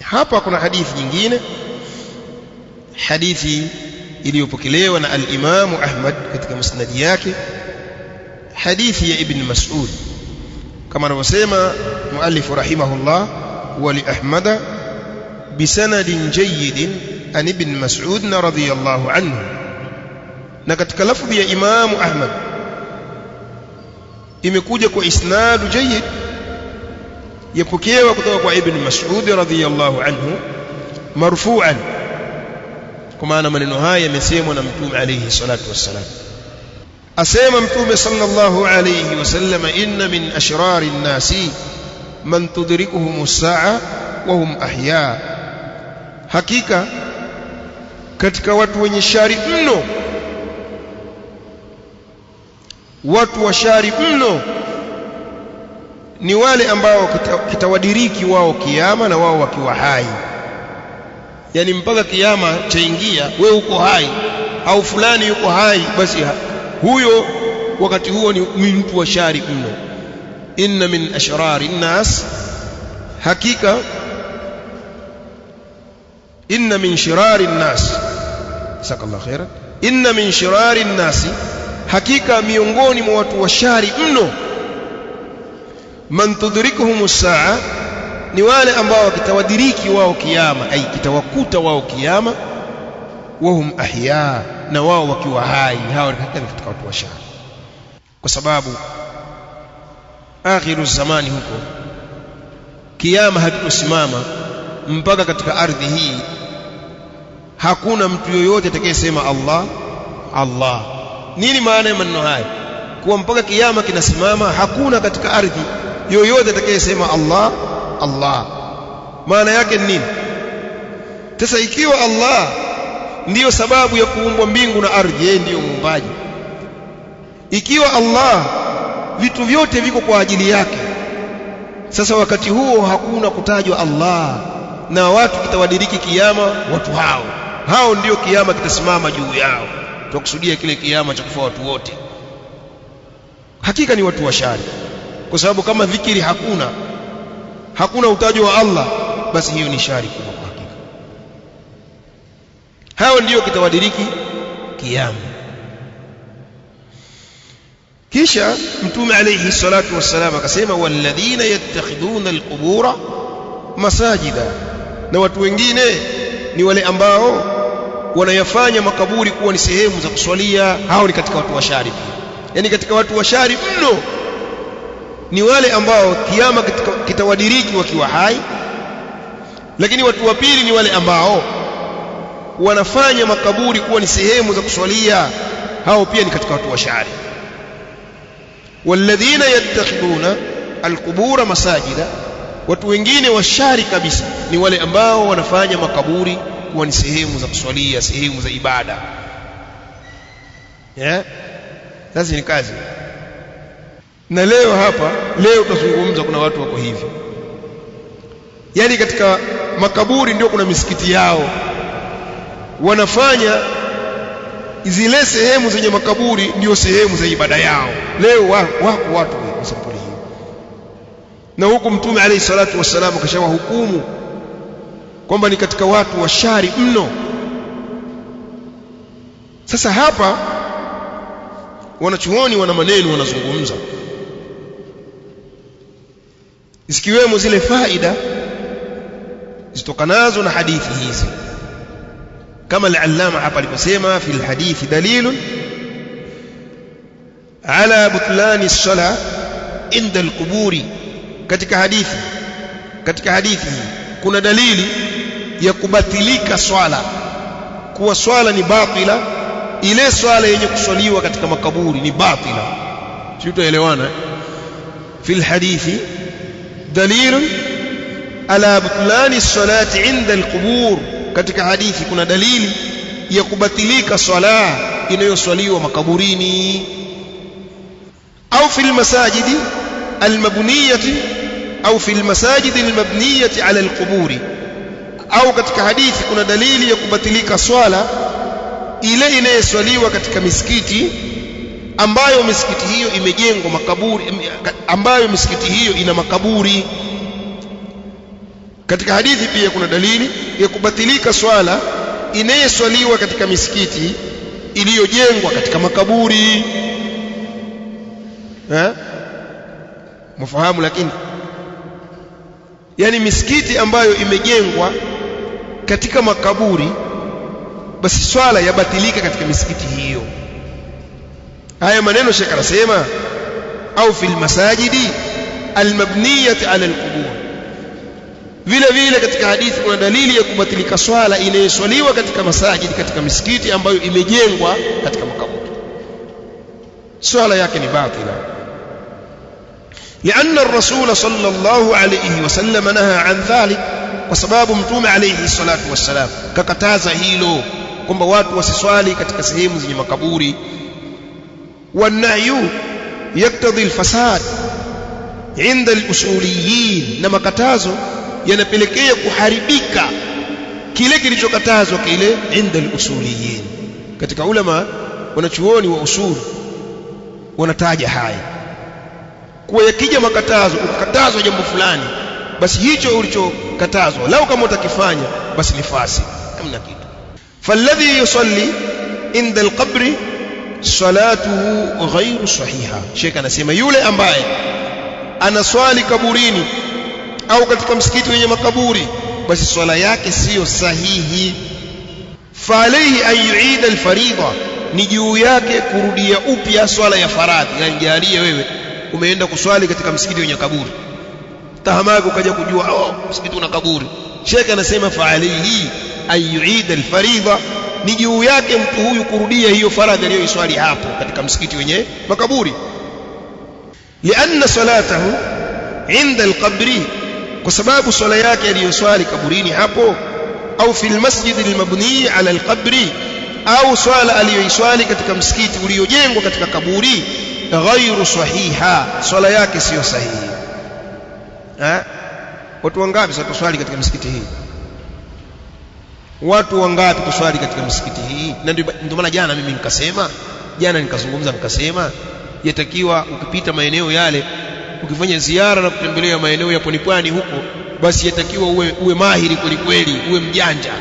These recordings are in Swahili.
Hapa kuna hadithi nyingine, hadithi iliyopokelewa na al-Imam Ahmad katika musnad yake, hadithi ya Ibn Mas'ud kama anavyosema muallif rahimahullah, wa li Ahmad bisanadin jayyidin an Ibn Mas'ud radhiyallahu anhu. Na katika lafdhi ya Imam Ahmad imekuja kwa isnadu jayyid, yapokewa kutoka kwa Ibn Mas'ud radhiyallahu anhu marfu'an, kwa maana maneno haya yamesemwa na Mtume alayhi salatu wassalam. Asema Mtume sallallahu alayhi wasallam, inna min ashrari nnasi man tudrikuhum as-sa'a wa hum ahya, hakika katika watu wenye shari mno, watu wa shari mno ni wale ambao kitawadiriki wao kiyama na wao wakiwa hai. Yani mpaka kiyama chaingia, wewe uko hai au fulani yuko hai, basi huyo wakati huo ni mtu wa shari mno. Inna min ashrari nnas, hakika inna min shirari nnas, jazakallahu khairan, inna min shirari nnasi, hakika miongoni mwa watu wa shari mno, man tudrikuhum as-sa'a, ni wale ambao kitawadiriki wao kiyama, ai kitawakuta wao kiyama, wahum ahya, na wao wakiwa hai. Hao ni katika watu wa shari, kwa sababu akhiru zamani huko kiyama hakitosimama mpaka katika ardhi hii hakuna mtu yoyote atakayesema Allah Allah. Nini maana ya maneno haya? Kuwa mpaka kiyama kinasimama hakuna katika ardhi yoyote atakayesema Allah Allah. Maana yake ni nini? Sasa ikiwa Allah ndiyo sababu ya kuumbwa mbingu na ardhi, yeye ndiyo muumbaji, ikiwa Allah vitu vyote viko kwa ajili yake, sasa wakati huo hakuna kutajwa Allah, na watu kitawadiriki kiyama, watu hao ndiyo kiyama kitasimama juu yao. Tukusudia kile kiyama cha kufa watu wote, hakika ni watu wa shari, kwa sababu kama dhikiri hakuna utajo wa Allah, basi hiyo ni shari kubwa kwa hakika. Hao ndio kitawadiriki kiyama. Kisha Mtume alayhi salatu wassalam akasema, walladhina yattakhiduna alqubura masajida, na watu wengine ni wale ambao wanayafanya makaburi kuwa ni sehemu za kuswalia. Hao ni katika watu wa shari pia. Yani katika watu wa shari mno ni wale ambao kiyama kitawadiriki wakiwa hai, lakini watu wa pili ni wale ambao wanafanya makaburi kuwa ni sehemu za kuswalia. Hao pia ni katika watu wa shari. Walladhina yattakhiduna alqubura masajida, watu wengine wa shari kabisa ni wale ambao wanafanya makaburi kuwa ni sehemu za kuswalia, sehemu za ibada. Sasa ni kazi. Na leo tutazungumza, kuna watu wako hivi, yani katika makaburi ndio kuna misikiti yao, wanafanya zile sehemu zenye makaburi ndio sehemu za ibada yao. Leo wako watu wa sampuli hiyo, na huku Mtume alayhi salatu wassalam kashawahukumu kwamba ni katika watu wa shari mno. Sasa hapa wanachuoni wana maneno wanazungumza, zikiwemo zile faida zitokanazo na hadithi hizi, kama al-Allama hapa aliposema, fil hadithi dalilun ala butlani as-sala inda al-quburi, katika hadithi kuna dalili ya kubatilika swala, kuwa swala ni batila. Ile swala yenye kuswaliwa katika makaburi ni batila. Tutaelewana? Fil hadithi dalilun ala butlani as-salati inda al-qubur, katika hadithi kuna dalili ya kubatilika swala inayoswaliwa makaburini. Au fil masajidi al-mabniyati, au fil masajidi al-mabniyati ala al-quburi, au katika hadithi kuna dalili ya kubatilika swala ile inayoswaliwa katika misikiti ambayo misikiti hiyo imejengwa makaburi, ambayo misikiti hiyo ina makaburi. katika hadithi pia kuna dalili ya kubatilika swala inayoswaliwa katika misikiti iliyojengwa katika makaburi. Mfahamu? Lakini yani misikiti ambayo imejengwa katika makaburi, basi swala yabatilika katika misikiti hiyo. Haya maneno Sheikh anasema au fil masajidi almabniyati ala alqubur. Vile vile katika hadithi kuna dalili ya kubatilika swala inayoswaliwa katika masajidi, katika misikiti ambayo imejengwa katika makaburi, swala yake ni batila. لأن الرسول صلى الله عليه وسلم نهى عن ذلك, kwa sababu mtume alayhi salatu wassalam kakataza hilo, kwamba watu wasiswali katika sehemu zenye makaburi. والنهي يقتضي الفساد عند الأصوليين, na makatazo yanapelekea kuharibika kile kilichokatazwa kile inda al-usuliyin. Katika ulama wanachuoni wa usul wanataja haya, kwa yakija makatazo, ukatazwa jambo fulani, basi hicho ulichokatazwa lau kama utakifanya basi ni fasi, hamna kitu. falladhi yusalli inda al-qabri salatuhu ghairu sahiha. Sheikh anasema yule ambaye anaswali kaburini au katika msikiti wenye makaburi, basi swala yake siyo sahihi. fa alayhi an yu'ida al-fariida, ni juu yake kurudia upya swala ya faradhi. Yani jalie wewe umeenda kuswali katika msikiti wenye kaburi, tahamaki ukaja kujua msikiti una kaburi. Sheikh anasema fa alayhi an yu'ida al-fariida, ni juu yake mtu huyu kurudia hiyo faradhi aliyoiswali hapo katika msikiti wenye makaburi. lianna salatahu inda al-qabri, kwa sababu swala yake aliyoswali kaburini hapo, au fil masjid al-mabni ala al-qabri, au swala aliyoiswali katika msikiti uliojengwa katika kaburi, ghairu sahiha, swala yake sio sahihi. Watu wangapi sasa tuswali katika msikiti hii? Watu wangapi kuswali katika misikiti hii? Na ndio maana jana mimi nikazungumza nikasema yatakiwa ukipita maeneo yale, ukifanya ziara na kutembelea maeneo ya pwani huko, basi yatakiwa uwe mahiri kweli kweli, uwe mjanja,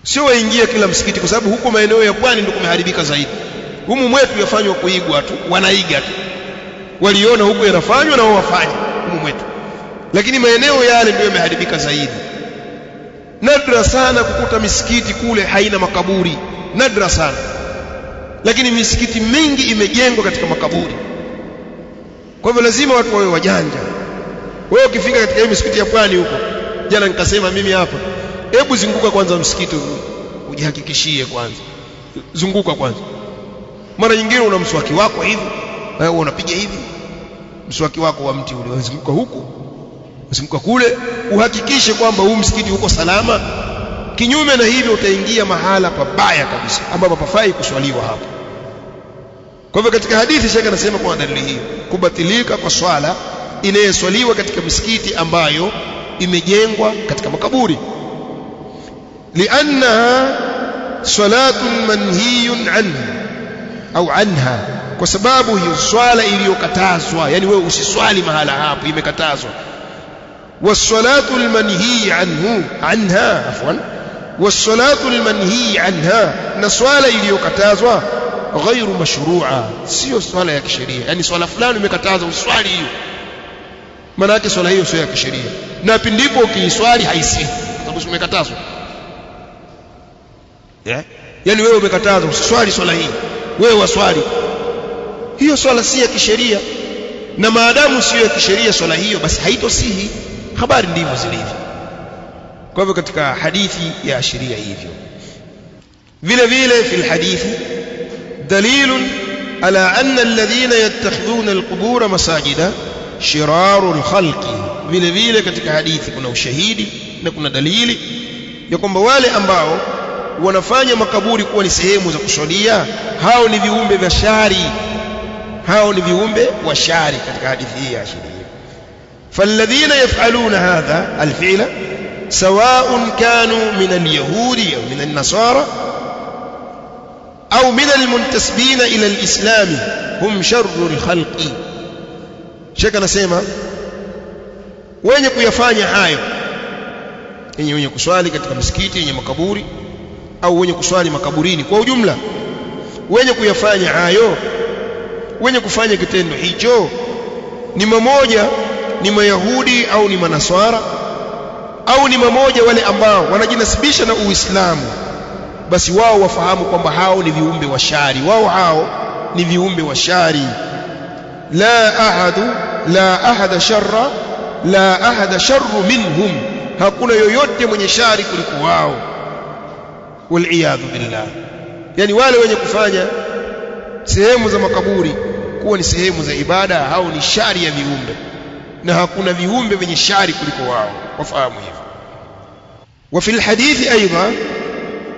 sio waingie kila msikiti, kwa sababu huko maeneo ya pwani ndio kumeharibika zaidi. Humu mwetu yafanywa kuigwa tu, wanaiga tu, waliona huko yanafanywa na wao wafanye humu mwetu, lakini maeneo yale ndio yameharibika zaidi. Nadra sana kukuta misikiti kule haina makaburi, nadra sana, lakini misikiti mingi imejengwa katika makaburi. Kwa hivyo lazima watu wawe wajanja. Wewe ukifika katika hiyo misikiti ya pwani huko, jana nikasema mimi hapa, hebu zunguka kwanza msikiti ujihakikishie kwanza, zunguka kwanza. Mara nyingine una mswaki wako hivi, wewe unapiga hivi mswaki wako wa mti ule, unazunguka huku usimka kule, uhakikishe kwamba huu msikiti uko salama. Kinyume na hivyo utaingia mahala pabaya kabisa ambapo hapafai kuswaliwa hapo. Kwa hivyo katika hadithi Sheikh anasema kwa dalili hiyo kubatilika kwa swala inayoswaliwa katika misikiti ambayo imejengwa katika makaburi, liannaha salatun manhiyun anha au anha, kwa sababu hiyo swala iliyokatazwa, yani wewe usiswali mahala hapo, imekatazwa. والصلاة المنهي عنها والصلاة المنهي عنها, na swala iliyokatazwa ghairu mashru'a, sio swala ya kisheria. Yani swala fulani imekatazwa uswali hiyo, maana yake swala hiyo sio ya kisheria, na pindipo ukiiswali haisihi kwa sababu umekatazwa. Yani wewe umekatazwa uswali swala hii, wewe waswali, hiyo swala si ya kisheria, na maadamu sio ya kisheria swala hiyo, basi haitosihi. Habari ndivyo zilivyo. Kwa hivyo katika hadithi ya ashiria hivyo. Vile vile fil hadithi dalilun ala anna alladhina yattakhidhuna alqubura masajida shirarul khalqi. Vile vile katika hadithi kuna ushahidi na kuna dalili ya kwamba wale ambao wanafanya makaburi kuwa ni sehemu za kuswalia, hao ni viumbe vya shari, hao ni viumbe wa shari katika hadithi hii ya ashiria. فالذين يفعلون هذا الفعل سواء كانوا من اليهود أو من النصارى أو من المنتسبين إلى الإسلام هم شر الخلق. شكرا سيما wenye kuyafanya hayo, wenye kuswali katika misikiti yenye makaburi au wenye kuswali makaburini kwa ujumla, wenye kuyafanya hayo, wenye kufanya kitendo hicho ni mmoja, ni Mayahudi au ni Manaswara au ni mmoja wale ambao wanajinasibisha na Uislamu, basi wao wafahamu kwamba hao ni viumbe wa shari, wao hao ni viumbe wa shari. La ahada sharru minhum, hakuna yoyote mwenye shari kuliko wao. Waliyadhu billah. Yani wale wenye kufanya sehemu za makaburi kuwa ni sehemu za ibada, hao ni shari ya viumbe, na hakuna viumbe wenye shari kuliko wao, wafahamu hivyo. Wa fil hadithi aidha,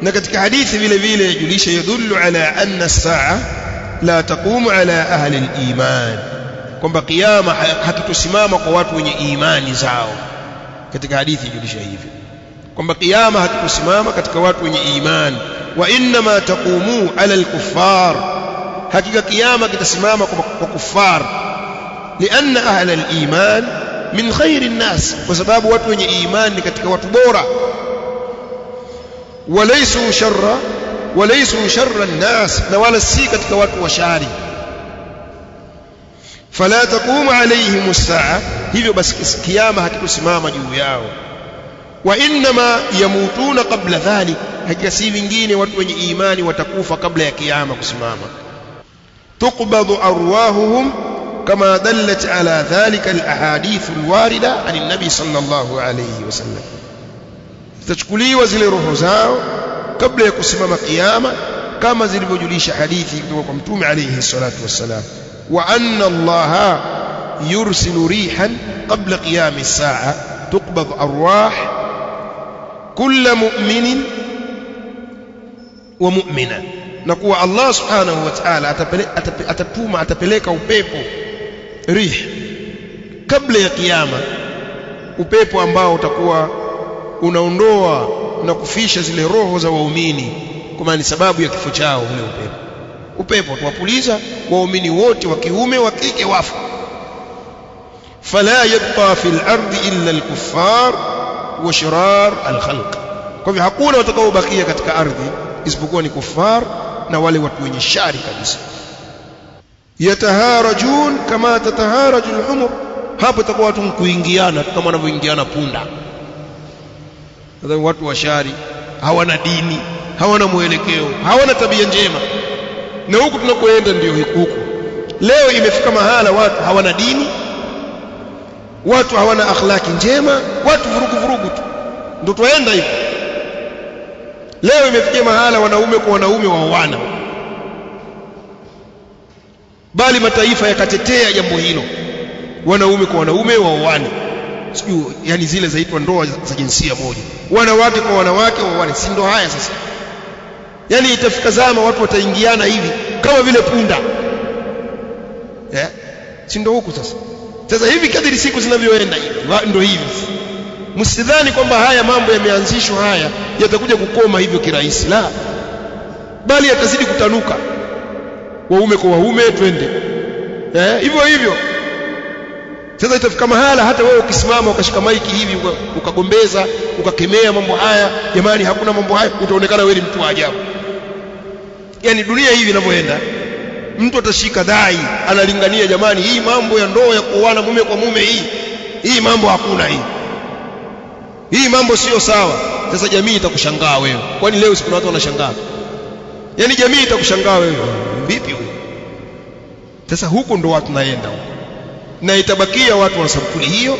na katika hadithi vile vile yajulisha, yadullu ala anna as-sa'a la taqumu ala ahli al-iman, kwamba kiyama hakitosimama kwa watu wenye imani zao. Katika hadithi yajulisha hivyo kwamba kiyama hakitosimama katika watu wenye imani. Wa inma taqumu ala al-kuffar, hakika kiyama kitasimama kwa kuffar. Lianna ahli al-iman min khairi an-nas, kwa sababu watu wenye imani ni katika watu bora. walaysu sharra an-nas, na wala si katika watu wa shari. Fala taqumu alayhim as-sa'a, hivyo basi kiyama hakitosimama juu yao. Wa inma yamutuna qabla dhalik, hakika si vingine watu wenye imani watakufa kabla ya kiyama kusimama. Tuqbadu arwahuhum kama dallat ala dhalika al-ahadith al-warida an an-nabi sallallahu alayhi wasallam, zitachukuliwa zile roho zao kabla ya kusimama kiyama kama zilivyojulisha hadithi kutoka kwa mtume alayhi salatu wassalam. Wa anna allaha yursilu rihan qabla qiyam as-sa'a tuqbad arwah kull mu'minin wa mu'mina, na kuwa Allah subhanahu wa ta'ala atapeleka upepo rih kabla ya kiyama, upepo ambao utakuwa unaondoa na kufisha zile roho za waumini, kwa maana sababu ya kifo chao. Ule upepo tuwapuliza waumini wote wa kiume wa kike wafu. Fala yabqa fil ardi illa al-kuffar wa shirar al-khalq, kwa hivyo hakuna watakaobakia katika ardhi isipokuwa ni kuffar na wale watu wenye shari kabisa. Yataharajun kama tataharaju al-humur, hapo itakuwa watu kuingiana kama wanavyoingiana punda. Watu wa shari hawana dini, hawana mwelekeo, hawana tabia njema, na huku tunakoenda ndio huku. Leo imefika mahala watu hawana dini, watu hawana akhlaki njema, watu vurugu tu, ndio tuenda hivyo. Leo imefikia mahala wanaume kwa wanaume waoana, bali mataifa yakatetea jambo hilo, wanaume kwa wanaume waoane. Sijui yani zile zaitwa ndoa za jinsia moja, wanawake kwa wanawake waoane. Si ndo haya sasa? Yani itafika zama watu wataingiana hivi kama vile punda, si ndo huku sasa? Sasa hivi kadiri siku zinavyoenda hivi ndo hivi. Msidhani kwamba haya mambo yameanzishwa haya yatakuja kukoma hivyo kirahisi, la, bali yatazidi kutanuka. Waume kwa waume twende hivyo hivyo. Sasa itafika mahala hata wewe ukisimama ukashika maiki hivi ukagombeza ukakemea mambo haya, jamani hakuna mambo haya, utaonekana wewe ni mtu wa ajabu. Yani dunia hivi inavyoenda, mtu atashika dai analingania, jamani hii mambo ya ndoa ya kuoana mume kwa mume, hii mambo hakuna, hii mambo sio sawa. Sasa jamii itakushangaa wewe, kwani leo siku watu wanashangaa, yani jamii itakushangaa wewe, vipi wewe? Sasa huko ndo watu naenda huko, na itabakia watu wa sampuli hiyo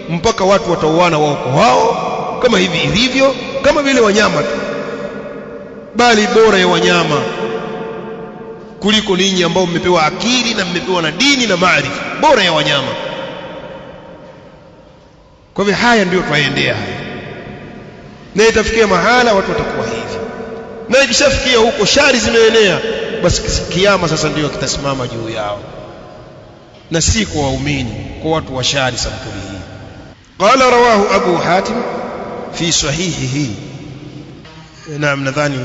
mpaka watu watauana wao kwa wao, kama hivi ilivyo, kama vile wanyama tu, bali bora ya wanyama kuliko ninyi ambao mmepewa akili na mmepewa na dini na maarifa, bora ya wanyama. Kwa hivyo haya ndio twaendea haya, na itafikia mahala watu watakuwa hivi, na ikishafikia huko shari zimeenea, basi kiyama sasa ndio kitasimama juu yao, na si kwa waumini, kwa watu wa shari sampuli hii. Qala rawahu Abu Hatim fi sahihihi. Naam, nadhani